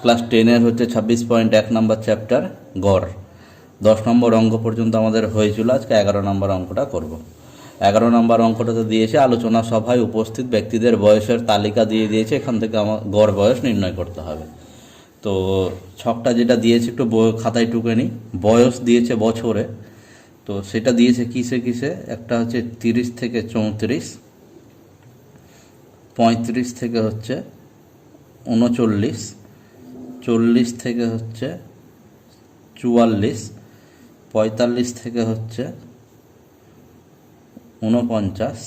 Class 10-এর হচ্ছে 26.1 নম্বর chapter গড়। 10 নম্বর অঙ্ক পর্যন্ত আমাদের হয়েছিল, আজকে 11 নম্বর অঙ্কটা করব। 11 নম্বর অঙ্কটাতে দিয়েছে আলোচনা সভায় উপস্থিত ব্যক্তিদের বয়সের তালিকা দিয়ে দিয়েছে, এখান থেকে আমার গড় বয়স নির্ণয় করতে হবে। তো ছকটা যেটা দিয়েছে একটু খাতায় টুকে নিই। বয়স দিয়েছে বছরে, তো সেটা দিয়েছে কিসে কিসে, একটা হচ্ছে 30 থেকে 34, 35 থেকে হচ্ছে 39, 40 থেকে হচ্ছে 44, 45 থেকে হচ্ছে 49,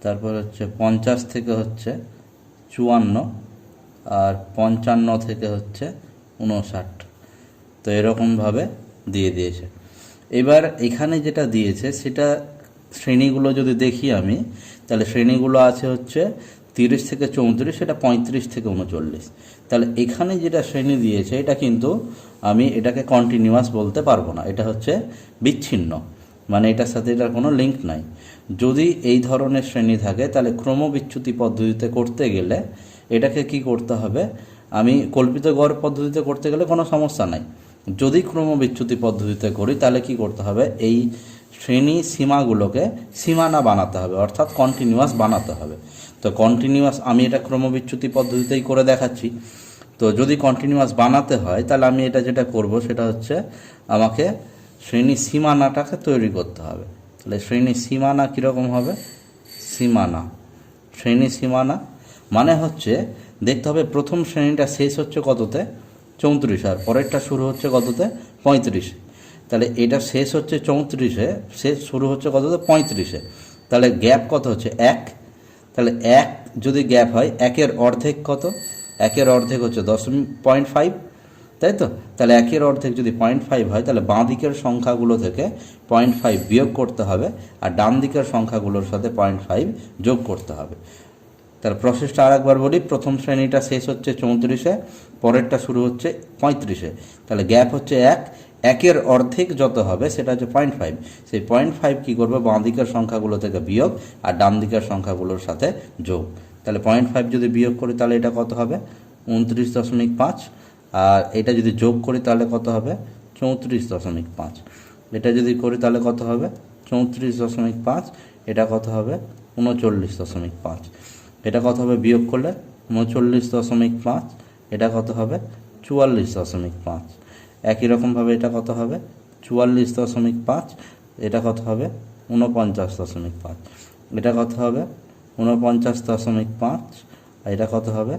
তারপর হচ্ছে 50 থেকে হচ্ছে 54, আর 55 থেকে হচ্ছে 59। তো এরকমভাবে দিয়ে দিয়েছে। এবার এখানে যেটা দিয়েছে সেটা শ্রেণীগুলো যদি দেখি আমি, তাহলে শ্রেণীগুলো আছে হচ্ছে 30 থেকে 34, সেটা 35 থেকে 39। তাহলে এখানে যেটা শ্রেণী দিয়েছে এটা কিন্তু আমি এটাকে কন্টিনিউয়াস বলতে পারবো না, এটা হচ্ছে বিচ্ছিন্ন, মানে এটার সাথে এটার কোনো লিঙ্ক নাই। যদি এই ধরনের শ্রেণী থাকে তাহলে ক্রমবিচ্যুতি পদ্ধতিতে করতে গেলে এটাকে কি করতে হবে, আমি কল্পিত গড় পদ্ধতিতে করতে গেলে কোনো সমস্যা নাই। যদি ক্রমবিচ্যুতি পদ্ধতিতে করি তাহলে কি করতে হবে, এই শ্রেণী সীমাগুলোকে সীমানা বানাতে হবে, অর্থাৎ কন্টিনিউয়াস বানাতে হবে। তো কন্টিনিউয়াস আমি এটা ক্রমবিচ্যুতি পদ্ধতিতেই করে দেখাচ্ছি। তো যদি কন্টিনিউয়াস বানাতে হয় তাহলে আমি এটা যেটা করব সেটা হচ্ছে আমাকে শ্রেণী সীমানাটাকে তৈরি করতে হবে। তাহলে শ্রেণী সীমানা কীরকম হবে, সীমানা, শ্রেণী সীমানা মানে হচ্ছে দেখতে হবে প্রথম শ্রেণীটা শেষ হচ্ছে কততে, 34, আর পরেরটা শুরু হচ্ছে কততে, 35। তাহলে এটা শেষ হচ্ছে 34-এ, শেষ শুরু হচ্ছে কততে, 35-এ। তাহলে গ্যাপ কত হচ্ছে, 1। তাহলে 1 যদি গ্যাপ হয়, 1-এর অর্ধেক কত, 1-এর অর্ধেক হচ্ছে 0.5, তাই তো। তাহলে 1-এর অর্ধেক যদি 0.5 হয় তাহলে বাঁ দিকের সংখ্যাগুলো থেকে 0.5 বিয়োগ করতে হবে, আর ডান দিকের সংখ্যাগুলোর সাথে 0.5 যোগ করতে হবে। তার প্রসেসটা আরেকবার বলি, প্রথম শ্রেণীটা শেষ হচ্ছে 34-এ, পরেরটা শুরু হচ্ছে 35-এ। তাহলে গ্যাপ হচ্ছে 1, 1-এর অর্ধেক যত হবে সেটা হচ্ছে 0.5। সেই 0.5 কী করবে, বাঁ দিকের সংখ্যাগুলো থেকে বিয়োগ আর ডান দিকের সংখ্যাগুলোর সাথে যোগ। তাহলে 0.5 যদি বিয়োগ করি তাহলে এটা কত হবে, 29.5, আর এটা যদি যোগ করি তাহলে কত হবে, 34.5। এটা যদি করি তাহলে কত হবে, 34.5, এটা কত হবে, 39.5। এটা কত হবে বিয়োগ করলে, 39.5, এটা কত হবে, 44.5। একই রকমভাবে এটা কত হবে, 44.5, এটা কত হবে, 49.5, এটা কত হবে, 49.5, আর এটা কত হবে,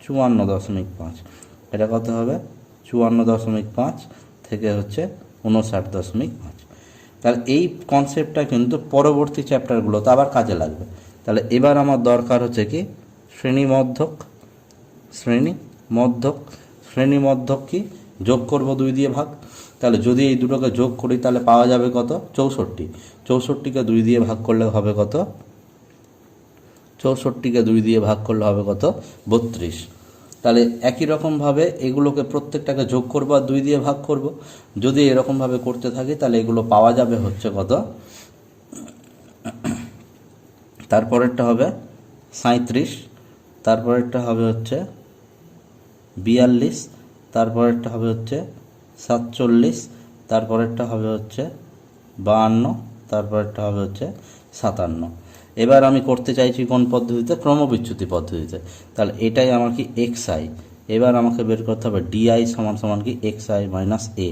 54.5, এটা কত হবে, 54.5 থেকে হচ্ছে 59.5। তাহলে এই কনসেপ্টটা কিন্তু পরবর্তী চ্যাপ্টারগুলোতে আবার কাজে লাগবে। তাহলে এবার আমার দরকার হচ্ছে কি, শ্রেণীমধ্যক। শ্রেণীমধ্যক কি, যোগ করব 2 দিয়ে ভাগ। তাহলে যদি এই দুটোকে যোগ করি তাহলে পাওয়া যাবে কত, 64। 64কে 2 দিয়ে ভাগ করলে হবে কত, 64কে 2 দিয়ে ভাগ করলে হবে কত, 32। তাহলে একই রকমভাবে এগুলোকে প্রত্যেকটাকে যোগ করব আর 2 দিয়ে ভাগ করব। যদি এরকমভাবে করতে থাকি তাহলে এগুলো পাওয়া যাবে হচ্ছে কত, তারপরেরটা হবে 37, তারপরেরটা হবে হচ্ছে 42, তারপরেরটা হবে হচ্ছে 47, তারপরেরটা হবে হচ্ছে 52, তারপরেরটা হবে হচ্ছে 57। এবার আমি করতে চাইছি কোন পদ্ধতিতে, ক্রমবিচ্যুতি পদ্ধতিতে। তাহলে এটাই আমার কি, xi। এবার আমাকে বের করতে হবে di সমান সমান কি, xi মাইনাস a।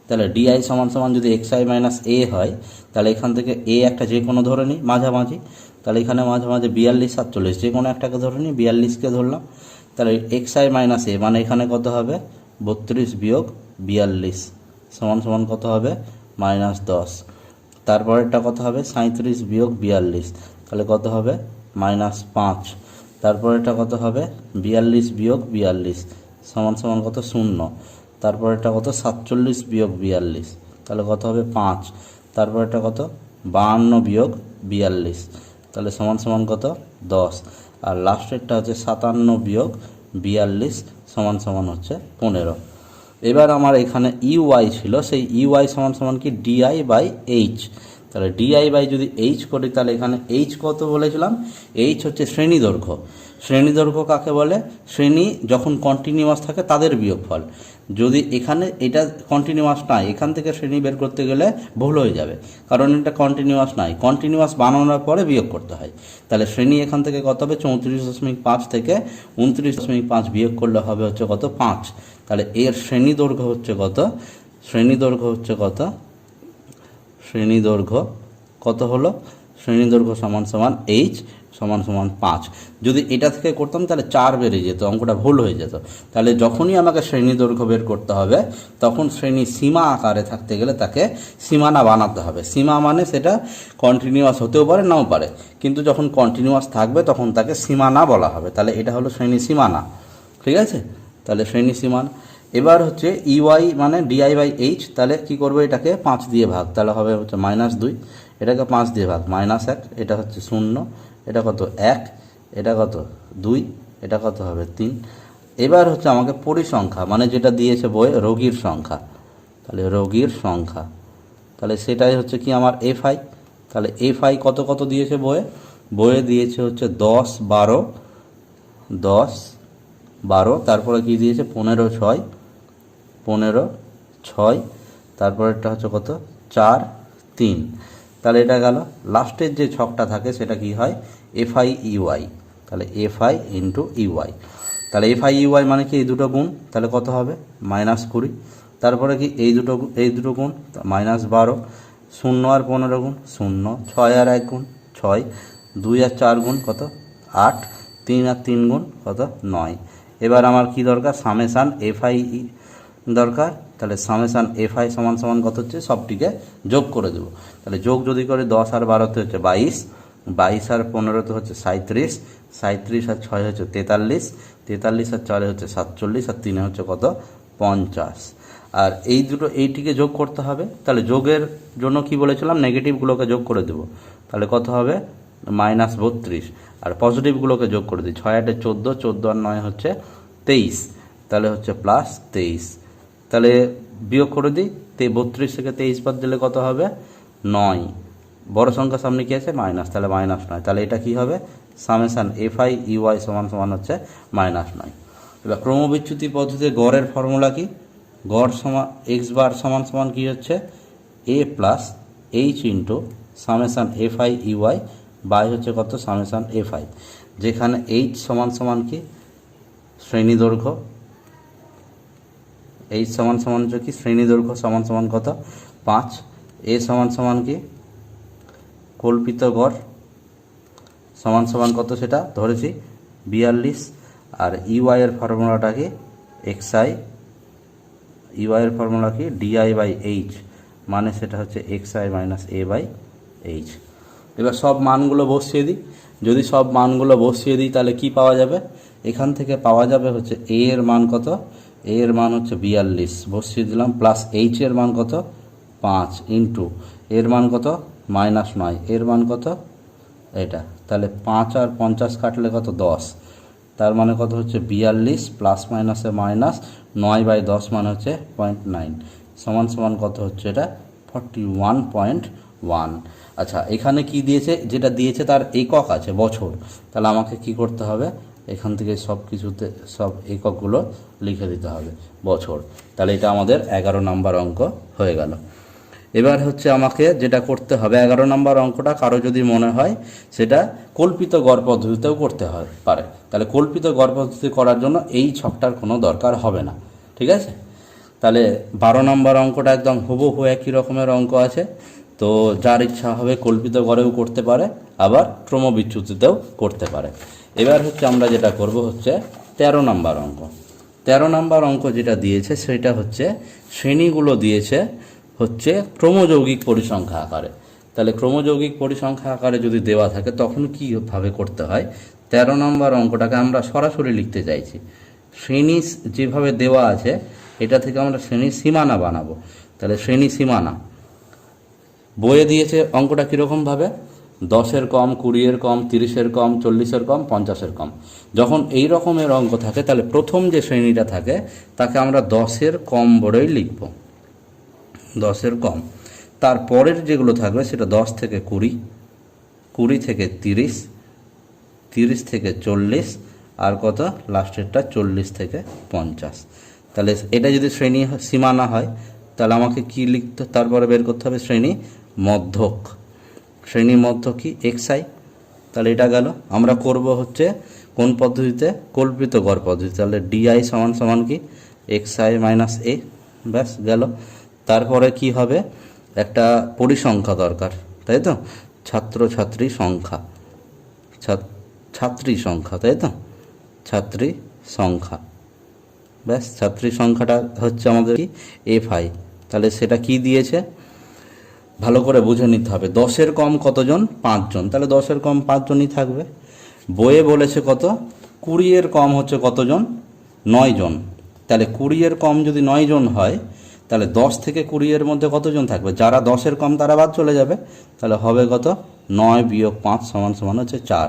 তাহলে di সমান সমান যদি xi মাইনাস a হয় তাহলে এখান থেকে a একটা যে কোনো ধরে নিই মাঝামাঝি। তাহলে এখানে মাঝামাঝি 42, 47 যে কোনো একটাকে ধরে নিই, 42কে ধরলাম। তাহলে xi মাইনাস a মানে এখানে কত হবে, 32 বিয়োগ 42 সমান সমান কত হবে, -10। তারপরেরটা কত হবে, 37 বিয়োগ 42, তাহলে কত হবে, -5। তারপরেরটা কত হবে, 42 বিয়োগ 42 সমান সমান কত, 0। তারপরেরটা কত, 47 বিয়োগ 42, তাহলে কত হবে, 5। তারপরেরটা কত, 52 বিয়োগ 42, তাহলে সমান সমান কত, 10। আর লাস্টেরটা হচ্ছে 57 বিয়োগ 42 সমান সমান হচ্ছে 15। এবার আমার এখানে ইউআই ছিল, সেই ইউআই সমান সমান কি, ডিআই বাই এইচ। তাহলে ডিআই বাই যদি এইচ করি তাহলে এখানে এইচ কত বলেছিলাম, এইচ হচ্ছে শ্রেণী দৈর্ঘ্য। শ্রেণী দৈর্ঘ্য কাকে বলে? শ্রেণী যখন কন্টিনিউয়াস থাকে তাদের বিয়োগফল। যদি এখানে এটা কন্টিনিউয়াস নাই, এখান থেকে শ্রেণী বের করতে গেলে ভুল হয়ে যাবে, কারণ এটা কন্টিনিউয়াস নাই। কন্টিনিউয়াস বানানোর পরে বিয়োগ করতে হয়। তাহলে শ্রেণী এখান থেকে কত হবে? 34.5 থেকে 29.5 বিয়োগ করলে হবে হচ্ছে কত? 5। তাহলে এর শ্রেণী দৈর্ঘ্য হচ্ছে কত? শ্রেণী দৈর্ঘ্য হচ্ছে কত? শ্রেণী দৈর্ঘ্য কত হলো? শ্রেণী দৈর্ঘ্য সমান সমান এইচ সমান সমান 5। যদি এটা থেকে করতাম তাহলে 4 বেরিয়ে যেত, অঙ্কটা ভুল হয়ে যেত। তাহলে যখনই আমাকে শ্রেণী দৈর্ঘ্য বের করতে হবে তখন শ্রেণী সীমা আকারে থাকতে গেলে তাকে সীমানা বানাতে হবে। সীমা মানে সেটা কন্টিনিউয়াস হতেও পারে নাও পারে, কিন্তু যখন কন্টিনিউয়াস থাকবে তখন তাকে সীমানা বলা হবে। তাহলে এটা হলো শ্রেণী সীমানা, ঠিক আছে? তাহলে শ্রেণী সীমানা। এবার হচ্ছে ইওয়াই মানে DI/H। তাহলে কি করবো? এটাকে 5 দিয়ে ভাগ, তাহলে হবে হচ্ছে -2। এটাকে 5 দিয়ে ভাগ, -1। এটা হচ্ছে 0, এটা কত? 1, এটা কত? 2, এটা কত হবে? 3। এবার হচ্ছে আমাকে পরিসংখ্যা মানে যেটা দিয়েছে বইয়ে, রোগীর সংখ্যা। তাহলে রোগীর সংখ্যা, তাহলে সেটাই হচ্ছে কি আমার FI। তাহলে FI কত কত দিয়েছে বইয়ে? বইয়ে দিয়েছে হচ্ছে 10, 12, 10, 12, তারপরে কি দিয়েছে? 15, 6, 15, 6, তারপরে এটা হচ্ছে কত? 4, 3। তাহলে এটা গেল। লাস্টের যে ছকটা থাকে সেটা কি হয়? FI/EY। তাহলে FI ইন্টু EY। তাহলে FI/EY মানে কি? এই দুটো গুণ, তাহলে কত হবে? -20। তারপরে কি? এই দুটো গুণ, -12। 0 আর 15 গুণ 0, 6 আর 1 গুণ 6, 2 আর 4 গুণ কত? 8, 3 আর 3 গুণ কত? 9। এবার আমার কি দরকার? সামেশান FI দরকার। তাহলে সামেশান FI সমান সমান কত হচ্ছে? সবটিকে যোগ করে দেবো। তাহলে যোগ যদি করে 10 আর 12তে হচ্ছে 22, 22 আর 15তে হচ্ছে 37, 37 আর 6 হচ্ছে 43, 43 আর 4 হচ্ছে 47, আর 3 হচ্ছে কত? 50। আর এই দুটো এইটিকে যোগ করতে হবে। তাহলে যোগের জন্য কি বলেছিলাম? নেগেটিভগুলোকে যোগ করে দেবো। তাহলে কত হবে? -32। আর পজিটিভগুলোকে যোগ করে দিই। 6 8 14, 14 আর 9 হচ্ছে 23, তাহলে হচ্ছে +23। তাহলে বিয়োগ করে দিই। 32 থেকে 23 বাদ দিলে কত হবে? 9। বড় সংখ্যার সামনে কি আছে? মাইনাস, তাহলে -9। তাহলে এটা কি হবে? সামেশান FI/EY সমান সমান হচ্ছে -9। এবার ক্রমবিচ্যুতি পদ্ধতিতে গড়ের ফর্মুলা কি? গড় সমান x বার সমান সমান কি হচ্ছে? A + H into summation FI/EY by হচ্ছে কত? সামেশান FI, যেখানে H সমান সমান কি? শ্রেণী দৈর্ঘ্য। H সমান সমান হচ্ছে কি? শ্রেণী দৈর্ঘ্য সমান সমান কত? 5। A সমান সমান কি? কল্পিত গড় সমান সমান কত? সেটা ধরেছি 42। আর EY এর ফর্মুলাটা কি? XI। EY এর ফর্মুলা কি? DI/H, মানে সেটা হচ্ছে XI - A/H। এবার সব মানগুলো বসিয়ে দিই। যদি সব মানগুলো বসিয়ে দিই তাহলে কি পাওয়া যাবে? এখান থেকে পাওয়া যাবে হচ্ছে A এর মান কত? A এর মান হচ্ছে 42 বসিয়ে দিলাম, প্লাস H এর মান কত? 5 ইন্টু এর মান কত? -9। এর মান কত? এটা। তাহলে 5 আর 50 কাটলে কত? 10। তার মানে কত হচ্ছে? 42 প্লাস মাইনাসে মাইনাস 9/10 মানে হচ্ছে 0.9 সমান সমান কত হচ্ছে? এটা 41.1। আচ্ছা, এখানে কি দিয়েছে? যেটা দিয়েছে তার একক আছে বছর। তাহলে আমাকে কি করতে হবে? এখান থেকে সব কিছুতে সব এককগুলো লিখে দিতে হবে বছর। তাহলে এটা আমাদের 11 নম্বর অঙ্ক হয়ে গেল। এবার হচ্ছে আমাকে যেটা করতে হবে, 11 নম্বর অঙ্কটা কারো যদি মনে হয় সেটা কল্পিত গড় পদ্ধতিতেও করতে পারে। তাহলে কল্পিত গড় পদ্ধতি করার জন্য এই ছকটার কোনো দরকার হবে না, ঠিক আছে? তাহলে 12 নম্বর অঙ্কটা একদম হুবহু একই রকমের অঙ্ক আছে। তো যার ইচ্ছা হবে কল্পিত গড়েও করতে পারে, আবার ক্রমবিচ্যুতিতেও করতে পারে। এবার হচ্ছে আমরা যেটা করব হচ্ছে 13 নম্বর অঙ্ক। 13 নম্বর অঙ্ক যেটা দিয়েছে সেটা হচ্ছে শ্রেণীগুলো দিয়েছে হচ্ছে ক্রমযৌগিক পরিসংখ্যা আকারে। তাহলে ক্রমযৌগিক পরিসংখ্যা আকারে যদি দেওয়া থাকে তখন কীভাবে করতে হয়? 13 নম্বর অঙ্কটাকে আমরা সরাসরি লিখতে চাইছি। শ্রেণী যেভাবে দেওয়া আছে এটা থেকে আমরা শ্রেণী সীমানা বানাবো। তাহলে শ্রেণী সীমানা বইয়ে দিয়েছে অঙ্কটা কীরকমভাবে? 10-এর কম, 20-এর কম, 30-এর কম, 40-এর কম, 50-এর কম। যখন এই রকমের অঙ্ক থাকে তাহলে প্রথম যে শ্রেণীটা থাকে তাকে আমরা 10-এর কম বলেই লিখব, 10-এর কম। তারপরের যেগুলো থাকবে সেটা 10 থেকে 20, 20 থেকে 30, 30 থেকে 40, আর কত লাস্টেরটা 40 থেকে 50। তাহলে এটা যদি শ্রেণী সীমা না হয় তাহলে আমাকে কি লিখতে, তারপরে বের করতে হবে শ্রেণী মধ্যক। শ্রেণী মধ্যক কি xi। তাহলে এটা গেল। আমরা করব হচ্ছে কোন পদ্ধতিতে, কল্পিত গড় পদ্ধতি। তাহলে ডিআই সমান সমান কি xi মাইনাস এ, ব্যাস গেল। তারপরে কি হবে, একটা পরিসংখ্যা দরকার, তাই তো, ছাত্রছাত্রী সংখ্যা, ছাত্রী সংখ্যা, তাই তো, ছাত্রী সংখ্যা, ব্যাস। ছাত্রী সংখ্যাটা হচ্ছে আমাদের কি FI। তাহলে সেটা কি দিয়েছে ভালো করে বুঝে নিতে হবে। 10-এর কম কতজন, 5 জন, তাহলে 10-এর কম 5 জনই থাকবে। বইয়ে বলেছে কত, 20-এর কম হচ্ছে কতজন, 9 জন। তাহলে 20-এর কম যদি 9 জন হয় তাহলে 10 থেকে 20-এর মধ্যে কতজন থাকবে, যারা 10-এর কম তারা বাদ চলে যাবে। তাহলে হবে কত, 9 বিয়োগ 5 সমান সমান হচ্ছে 4।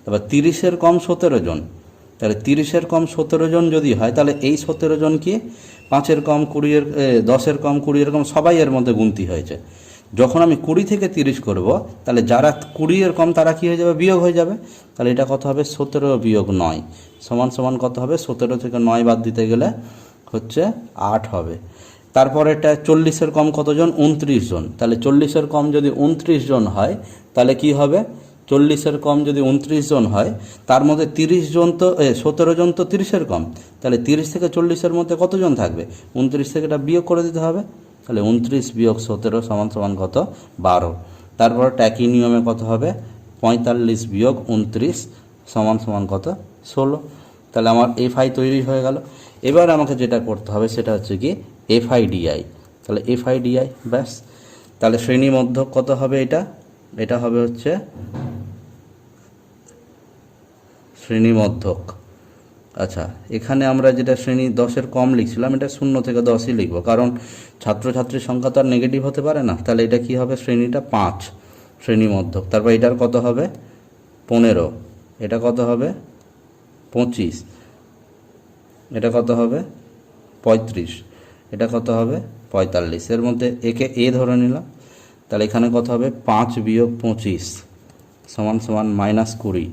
তারপর 30-এর কম 17 জন। তাহলে 30-এর কম 17 জন যদি হয় তাহলে এই 17 জন কি 5-এর কম 20-এর 10-এর কম 20-এর কম সবাই এর মধ্যে গুনতি হয়েছে। যখন আমি 20 থেকে 30 করব তাহলে যারা 20-এর কম তারা কি হয়ে যাবে, বিয়োগ হয়ে যাবে। তাহলে এটা কত হবে, 17 বিয়োগ 9 সমান সমান কত হবে, 17 থেকে 9 বাদ দিতে গেলে হচ্ছে 8 হবে। তারপরে এটা 40-এর কম কতজন, 29 জন। তাহলে 40-এর কম যদি 29 জন হয় তাহলে কি হবে, 40-এর কম যদি 29 জন হয় তার মধ্যে 30 জন তো 17 জন তো 30-এর কম। তাহলে 30 থেকে 40-এর মধ্যে কতজন থাকবে, 29 থেকে এটা বিয়োগ করে দিতে হবে। তাহলে 29 বিয়োগ 17 সমান সমান কত, 12। তারপর একই নিয়মে কত হবে, 45 বিয়োগ 29 সমান সমান কত, 16। তাহলে আমার FI তৈরি হয়ে গেল। এবার আমাকে যেটা করতে হবে সেটা হচ্ছে কি FIDI। তাহলে FIDI, ব্যাস। তাহলে শ্রেণী মধ্যক কত হবে, এটা হবে হচ্ছে শ্রেণী মধ্যক। আচ্ছা, এখানে আমরা যেটা শ্রেণী 10-এর কম লিখছিলাম এটা 0 থেকে 10ই লিখব, কারণ ছাত্রছাত্রীর সংখ্যা তো আর নেগেটিভ হতে পারে না। তাহলে এটা কি হবে, শ্রেণীটা 5, শ্রেণী মধ্যক। তারপর এটার কত হবে 15, এটা কত হবে 25, এটা কত হবে 35, এটা কত হবে 45। এর মধ্যে একে এ ধরে নিলাম। তাহলে এখানে কত হবে, 5 বিয়োগ 25 সমান সমান -20।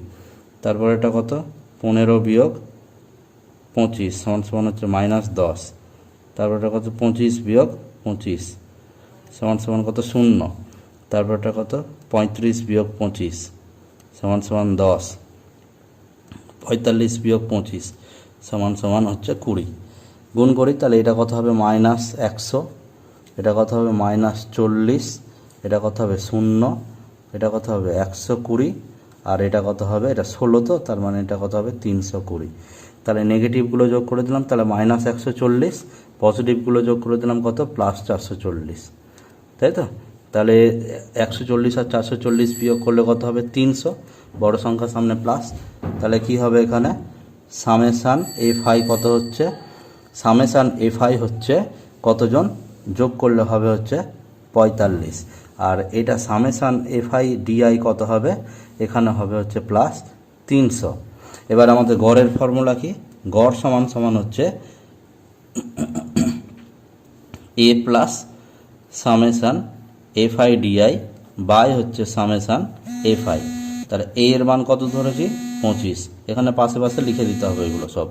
তারপর এটা কত, 15 বিয়োগ 25 সমান সমান হচ্ছে -10। তারপর এটা কত, 25 বিয়োগ 25 সমান সমান কত, 0। তারপর এটা কত, 35 বিয়োগ 25 সমান সমান 10। 45 বিয়োগ 25 সমান সমান হচ্ছে 20। গুণ করি তাহলে এটা কত হবে, -100, এটা কত হবে -40, এটা কত হবে 0, এটা কত হবে 120, আর এটা কত হবে, এটা 16 তো, তার মানে এটা কত হবে 320। তাহলে নেগেটিভগুলো যোগ করে দিলাম, তাহলে -140, পজিটিভগুলো যোগ করে দিলাম কত, +440, তাই তো। তাহলে 140 আর 440 বিয়োগ করলে কত হবে, 300, বড় সংখ্যার সামনে প্লাস। তাহলে কি হবে এখানে, সামেশান FI কত হচ্ছে, সামেশান FI হচ্ছে কতজন, যোগ করলে হবে হচ্ছে 45। আর এটা সামেশান FIDI কত হবে, এখানে হবে হচ্ছে +300। এবার আমাদের গড়ের ফর্মুলা কি, গড় সমান সমান হচ্ছে A plus summation FIDI by হচ্ছে সামেশান FI। তাহলে A এর মান কত ধরেছি, 25। এখানে পাশে পাশে লিখে দিতে হবে এগুলো সব,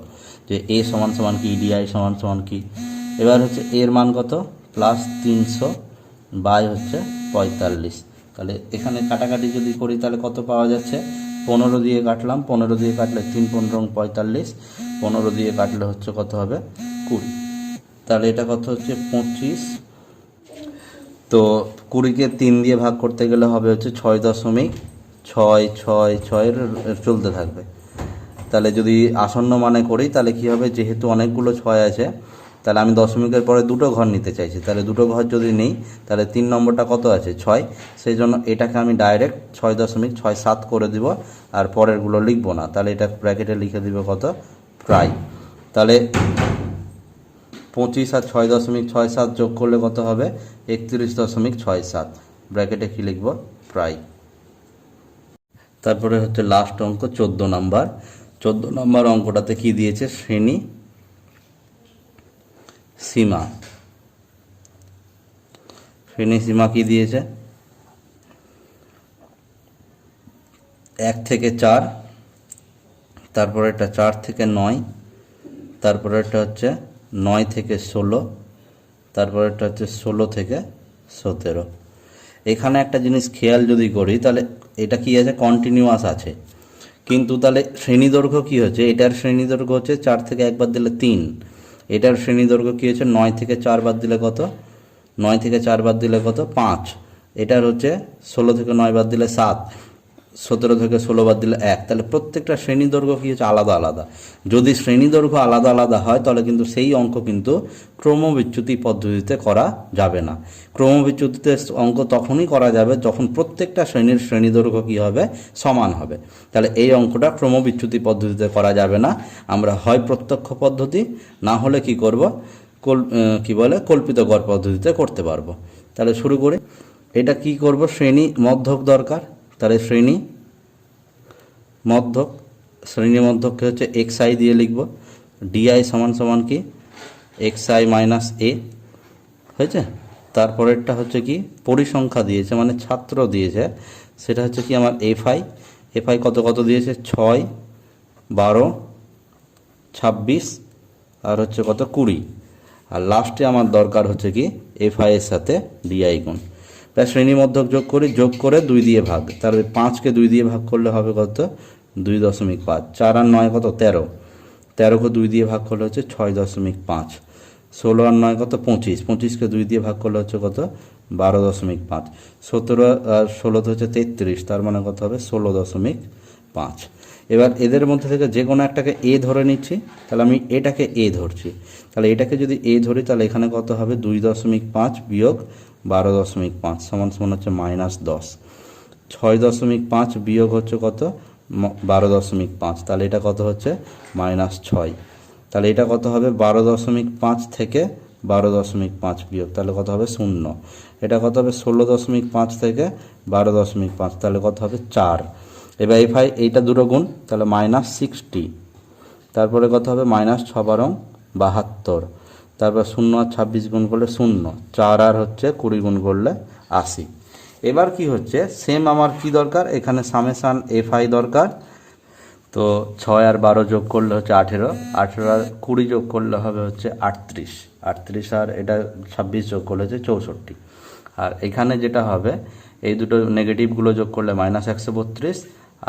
যে A সমান সমান কি, DI সমান সমান কি। এবার হচ্ছে A এর মান কত, +300 বাই হচ্ছে 45। তাহলে এখানে কাটাকাটি যদি করি তাহলে কত পাওয়া যাচ্ছে, 15 দিয়ে কাটলাম, 15 দিয়ে কাটলে 3 15 45, 15 দিয়ে কাটলে হচ্ছে কত হবে 20। তাহলে এটা কত হচ্ছে 25। তো 20-কে 3 দিয়ে ভাগ করতে গেলে হবে হচ্ছে 6.666 চলতে থাকবে। তাহলে যদি আসন্ন মানে করি তাহলে কি হবে, যেহেতু অনেকগুলো 6 আছে তাহলে আমি দশমিকের পরে দুটো ঘর নিতে চাইছি। তাহলে দুটো ঘর যদি নেই তাহলে 3 নম্বরটা কত আছে 6, সেই জন্য এটাকে আমি ডাইরেক্ট 6.67 করে দিব, আর পরেরগুলো লিখবো না। তাহলে এটা ব্র্যাকেটে লিখে দিব কত, প্রায়। তাহলে 25 আর 6.67 যোগ করলে কত হবে, 31.67, ব্র্যাকেটে কি লিখব, প্রায়। তারপরে হচ্ছে লাস্ট অঙ্ক 14 নাম্বার। 14 নম্বর অঙ্কটাতে কি দিয়েছে, শ্রেণী সীমা। শ্রেণী সীমা কি দিয়েছে, 1 থেকে 4, তারপরে এটা 4 থেকে 9, তারপরে এটা হচ্ছে 9 থেকে 16, তারপরে এটা হচ্ছে 16 থেকে 17। এখানে একটা জিনিস খেয়াল যদি করি তাহলে এটা কি আছে, কন্টিনিউয়াস আছে, কিন্তু তাহলে শ্রেণী দৈর্ঘ্য কী হচ্ছে, এটার শ্রেণী দৈর্ঘ্য হচ্ছে 4 থেকে 1 বাদ দিলে 3, এটার শ্রেণী দৈর্ঘ্য কী হচ্ছে 9 থেকে 4 বাদ দিলে কত, 9 থেকে 4 বাদ দিলে কত 5, এটার হচ্ছে 16 থেকে 9 বাদ দিলে 7, 17 থেকে 16 বাদ দিলে 1। তাহলে প্রত্যেকটা শ্রেণী দৈর্ঘ্য কী হচ্ছে আলাদা আলাদা। যদি শ্রেণী দৈর্ঘ্য আলাদা আলাদা হয় তাহলে কিন্তু সেই অঙ্ক কিন্তু ক্রমবিচ্যুতি পদ্ধতিতে করা যাবে না। ক্রমবিচ্যুতিতে অঙ্ক তখনই করা যাবে যখন প্রত্যেকটা শ্রেণী দৈর্ঘ্য কী হবে, সমান হবে। তাহলে এই অঙ্কটা ক্রমবিচ্যুতি পদ্ধতিতে করা যাবে না। আমরা হয় প্রত্যক্ষ পদ্ধতি, না হলে কি করব, কল্পিত গড় পদ্ধতিতে করতে পারবো। তাহলে শুরু করি। এটা কি করব, শ্রেণী মধ্যক দরকার। তাহলে শ্রেণী মধ্যককে হচ্ছে xi দিয়ে লিখব, di সমান সমান কি xi মাইনাস a হয়েছে। তারপরেরটা হচ্ছে কি পরিসংখ্যা দিয়েছে, মানে ছাত্র দিয়েছে, সেটা হচ্ছে কি আমার fi কত কত দিয়েছে 6, 12, 26 আর হচ্ছে কত 20। আর লাস্টে আমার দরকার হচ্ছে কি fi এর সাথে di গুণ। প্রায় শ্রেণী মধ্যক যোগ করি, যোগ করে 2 দিয়ে ভাগ, তারপরে 5কে 2 দিয়ে ভাগ করলে হবে কত 2.5, 4 আর 9 কত 13, 13কে 2 দিয়ে ভাগ করলে হচ্ছে 6.5, 16 আর 9 কত 25, 25কে 2 দিয়ে ভাগ করলে হচ্ছে কত 12.5, 17 আর 16 হচ্ছে 33, তার মানে কত হবে 16.5। এবার এদের মধ্যে থেকে যে কোনো একটাকে এ ধরে নিচ্ছি, তাহলে আমি এটাকে এ ধরছি। তাহলে এটাকে যদি এ ধরি তাহলে এখানে কত হবে 2.5 বিয়োগ 12.5 সমান সমান হচ্ছে -10, 6.5 বিয়োগ হচ্ছে কত 12.5, তাহলে এটা কত হচ্ছে -6। তাহলে এটা কত হবে 12.5 থেকে 12.5 বিয়োগ, তাহলে কত হবে 0। এটা কত হবে 16.5 থেকে 12.5, তাহলে কত হবে 4। এবার fi এইটা দুটো গুণ, তাহলে -60, তারপরে কত হবে -6 বারং 72, তারপর 0 আর 26 গুণ করলে 0, 4 আর হচ্ছে 20 গুণ করলে 80। এবার কি হচ্ছে সেম আমার কি দরকার, এখানে সামেশান fi দরকার। তো 6 আর 12 যোগ করলে হচ্ছে 18, 18 আর 20 যোগ করলে হবে হচ্ছে 38, 38 আর এটা 26 যোগ করলে হচ্ছে 64। আর এখানে যেটা হবে এই দুটো নেগেটিভগুলো যোগ করলে -132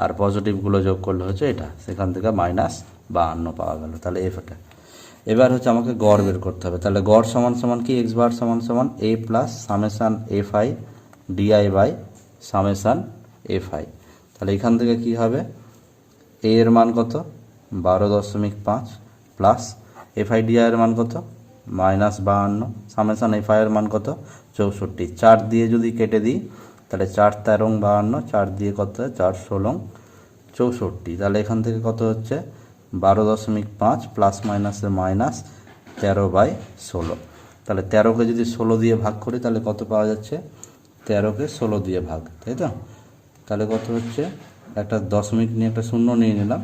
আর পজিটিভগুলো যোগ করলে হচ্ছে এটা, সেখান থেকে -52 পাওয়া গেল। তাহলে এটা এবার হচ্ছে আমাকে গড় বের করতে হবে। তাহলে গড় সমান সমান কি x বার সমান সমান a plus summation fi di by summation fi। তাহলে এখান থেকে কি হবে a এর মান কত 12.5 প্লাস fi di এর মান কত -52, সামেশান fi এর মান কত 64। 4 দিয়ে যদি কেটে দিই তাহলে 4 13 52, 4 দিয়ে কত 4 16 64। তাহলে এখান থেকে কত হচ্ছে 12.5 প্লাস মাইনাসের মাইনাস 13/16। তাহলে 13কে যদি 16 দিয়ে ভাগ করি তাহলে কত পাওয়া যাচ্ছে, 13কে 16 দিয়ে ভাগ, তাই তো। তাহলে কত হচ্ছে, একটা দশমিক নিয়ে একটা শূন্য নিয়ে নিলাম,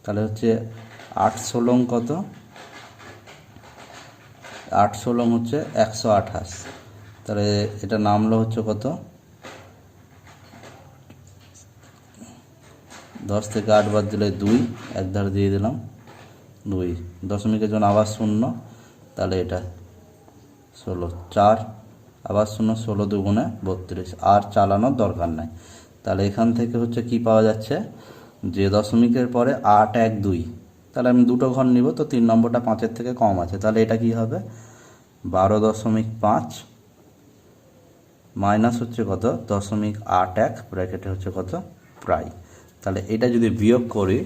তাহলে হচ্ছে 8 16 কত, 8 16 হচ্ছে 128। তাহলে এটা নামলো হচ্ছে কত 10 থেকে 8 বাদ দিলে 2, এক ধার দিয়ে দিলাম 2, দশমিকের জন্য আবার 0, তাহলে এটা 16, 4 আবার 0, 16 দুগুণে 32, আর চালানোর দরকার নাই। তাহলে এখান থেকে হচ্ছে কি পাওয়া যাচ্ছে, যে দশমিকের পরে 8 1 2, তাহলে আমি দুটো ঘর নিব, তো 3 নম্বরটা 5-এর থেকে কম আছে, তাহলে এটা কি হবে 12.5 মাইনাস হচ্ছে কত 0.81 ব্র্যাকেটে হচ্ছে কত প্রায়। তাহলে এটা যদি বিয়োগ করি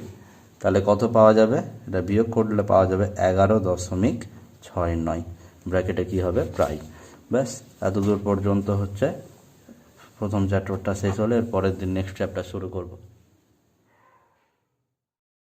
তাহলে কত পাওয়া যাবে, এটা বিয়োগ করলে পাওয়া যাবে 11.69 ব্র্যাকেটে কি হবে প্রায়। ব্যাস এতদূর পর্যন্ত হচ্ছে প্রথম চ্যাপ্টারটা শেষ হলে এর পরের দিন নেক্সট চ্যাপ্টার শুরু করব।